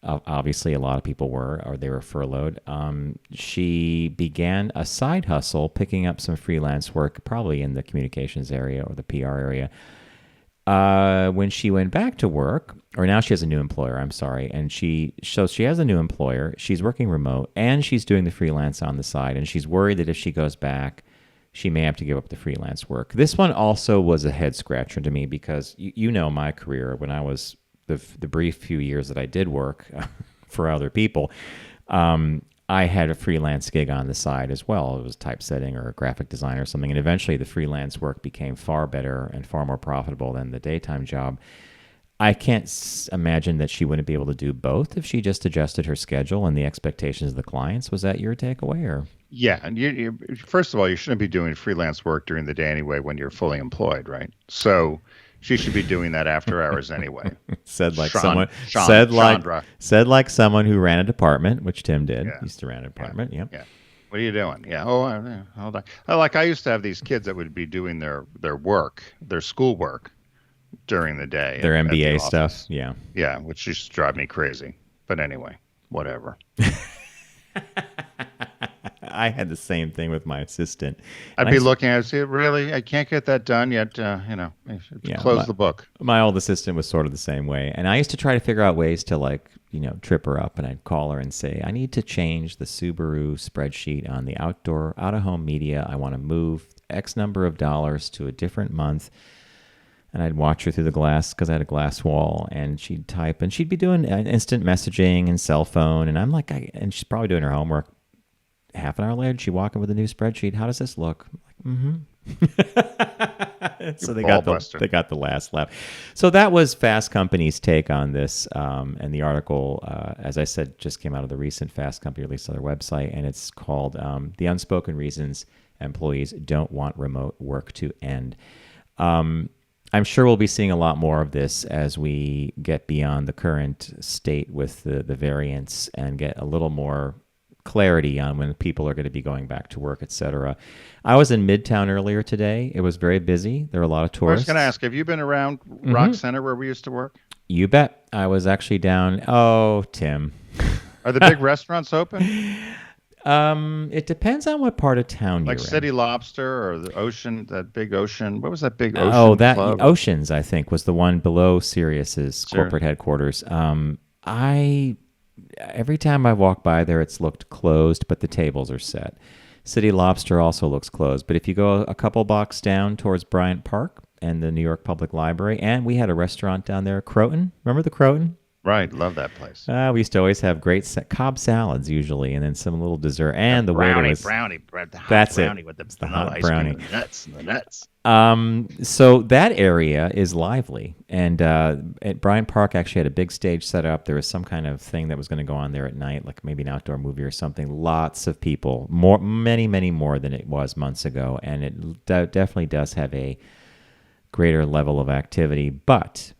Obviously, a lot of people were, or they were furloughed. She began a side hustle, picking up some freelance work, probably in the communications area or the PR area. When she went back to work, or now she has a new employer, I'm sorry, and she has a new employer, she's working remote, and she's doing the freelance on the side, and she's worried that if she goes back, she may have to give up the freelance work. This one also was a head scratcher to me because you know my career when I was the brief few years that I did work for other people, I had a freelance gig on the side as well. It was typesetting or a graphic design or something. And eventually the freelance work became far better and far more profitable than the daytime job. I can't imagine that she wouldn't be able to do both if she just adjusted her schedule and the expectations of the clients. Was that your takeaway? Or? Yeah. And first of all, you shouldn't be doing freelance work during the day anyway when you're fully employed, right? So she should be doing that after hours anyway. Said like someone who ran a department, which Tim did. Yeah. Used to run a department. Yeah. Yeah. What are you doing? Yeah. Oh, hold on. I used to have these kids that would be doing their work, their school work during the day. Their MBA stuff. Yeah. Yeah, which used to drive me crazy. But anyway, whatever. I had the same thing with my assistant. I'd be looking at it, say, really? I can't get that done yet. Close the book. My old assistant was sort of the same way. And I used to try to figure out ways to trip her up. And I'd call her and say, I need to change the Subaru spreadsheet on the out-of-home media. I want to move X number of dollars to a different month. And I'd watch her through the glass because I had a glass wall, and she'd type, and she'd be doing instant messaging and cell phone. And I'm like, and she's probably doing her homework. Half an hour later, she'd walk in with a new spreadsheet. How does this look? I'm like, So they got the last laugh. So that was Fast Company's take on this. And the article, as I said, just came out of the recent Fast Company release on their website, and it's called "The Unspoken Reasons Employees Don't Want Remote Work to End." I'm sure we'll be seeing a lot more of this as we get beyond the current state with the variants and get a little more clarity on when people are going to be going back to work, et cetera. I was in Midtown earlier today. It was very busy. There were a lot of tourists. I was going to ask, have you been around Rock Center where we used to work? You bet. I was actually down. Oh, Tim. Are the big restaurants open? It depends on what part of town you're in. Like City Lobster or the Ocean, that big Ocean. What was that big Ocean club? Oceans, I think, was the one below Sirius's corporate headquarters. Every time I walk by there, it's looked closed, but the tables are set. City Lobster also looks closed. But if you go a couple blocks down towards Bryant Park and the New York Public Library, and we had a restaurant down there, Croton. Remember the Croton? Right, love that place. We used to always have great Cobb salads usually, and then some little dessert. And the waiter was brownie, the hot that's brownie it. with the hot ice brownie. cream and the nuts. So that area is lively, and at Bryant Park actually had a big stage set up. There was some kind of thing that was going to go on there at night, like maybe an outdoor movie or something. Lots of people, many more than it was months ago, and it definitely does have a greater level of activity, but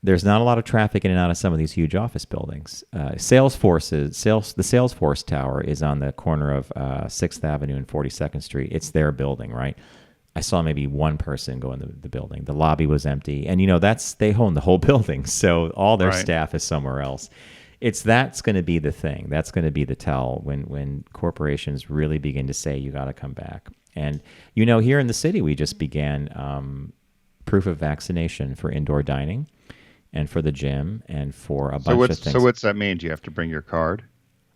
there's not a lot of traffic in and out of some of these huge office buildings. The Salesforce Tower is on the corner of 6th Avenue and 42nd Street. It's their building, right? I saw maybe one person go in the building. The lobby was empty. And, they own the whole building, so all their staff is somewhere else. That's going to be the thing. That's going to be the tell when corporations really begin to say, you got to come back. And, here in the city, we just began proof of vaccination for indoor dining, and for the gym, and for a bunch of things. So what's that mean? Do you have to bring your card?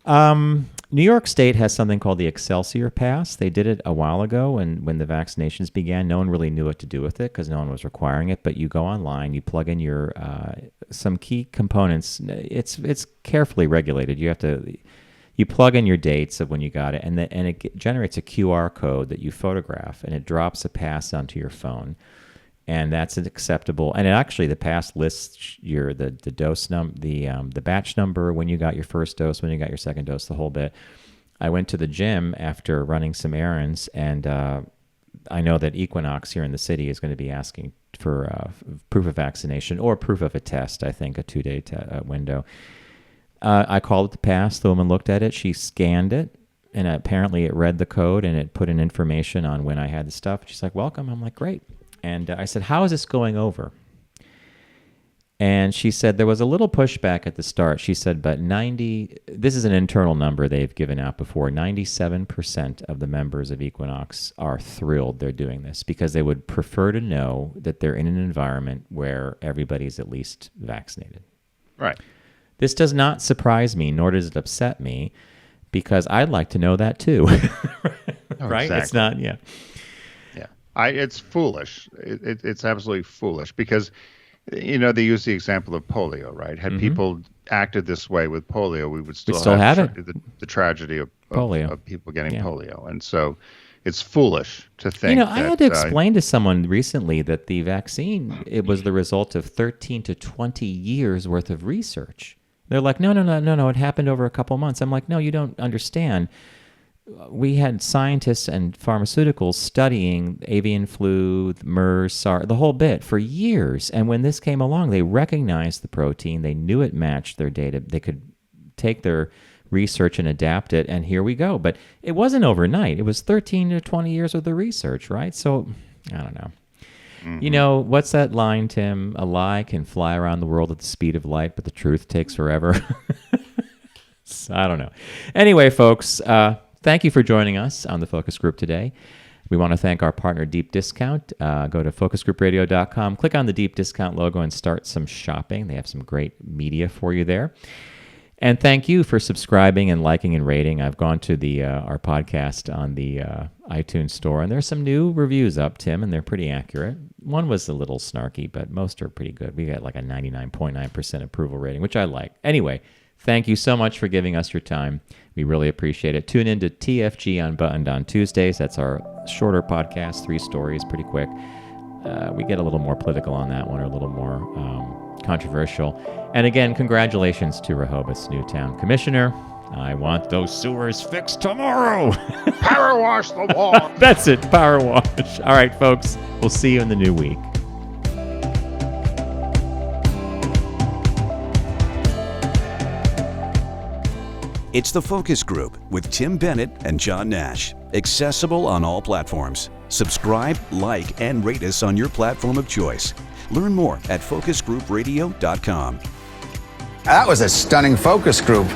New York State has something called the Excelsior Pass. They did it a while ago, and when the vaccinations began, no one really knew what to do with it because no one was requiring it. But you go online, you plug in your some key components. It's carefully regulated. You plug in your dates of when you got it, and it generates a QR code that you photograph, and it drops a pass onto your phone. And that's acceptable. And the pass lists the dose the batch number, when you got your first dose, when you got your second dose, the whole bit. I went to the gym after running some errands, and I know that Equinox here in the city is going to be asking for proof of vaccination or proof of a test. I think a 2-day window. I called it the pass. The woman looked at it. She scanned it, and apparently it read the code and it put in information on when I had the stuff. She's like, "Welcome." I'm like, "Great." And I said, "How is this going over?" And she said there was a little pushback at the start. She said, but this is an internal number they've given out before, 97% of the members of Equinox are thrilled they're doing this because they would prefer to know that they're in an environment where everybody's at least vaccinated. Right. This does not surprise me, nor does it upset me, because I'd like to know that too. Right? Exactly. It's not, yeah. It's foolish. It's absolutely foolish because, they use the example of polio, right? Had people acted this way with polio, we would still have it. The tragedy of polio, of people getting polio. And so it's foolish to think I had to explain to someone recently that the vaccine, it was the result of 13 to 20 years worth of research. They're like, no, it happened over a couple months. I'm like, no, you don't understand. We had scientists and pharmaceuticals studying avian flu, MERS, SARS, the whole bit for years. And when this came along, they recognized the protein. They knew it matched their data. They could take their research and adapt it, and here we go. But it wasn't overnight. It was 13 to 20 years of the research, right? So, I don't know. Mm-hmm. What's that line, Tim? A lie can fly around the world at the speed of light, but the truth takes forever. I don't know. Anyway, folks, thank you for joining us on the Focus Group today. We want to thank our partner, Deep Discount. Go to focusgroupradio.com, click on the Deep Discount logo, and start some shopping. They have some great media for you there. And thank you for subscribing and liking and rating. I've gone to our podcast on the iTunes store, and there's some new reviews up, Tim, and they're pretty accurate. One was a little snarky, but most are pretty good. We got like a 99.9% approval rating, which I like. Anyway, thank you so much for giving us your time. We really appreciate it. Tune in to TFG Unbuttoned on Tuesdays. That's our shorter podcast, 3 stories, pretty quick. We get a little more political on that one, or a little more controversial. And again, congratulations to Rehoboth's new town commissioner. I want those sewers fixed tomorrow. Power wash the wall. That's it, power wash. All right, folks, we'll see you in the new week. It's The Focus Group with Tim Bennett and John Nash. Accessible on all platforms. Subscribe, like, and rate us on your platform of choice. Learn more at focusgroupradio.com. That was a stunning focus group.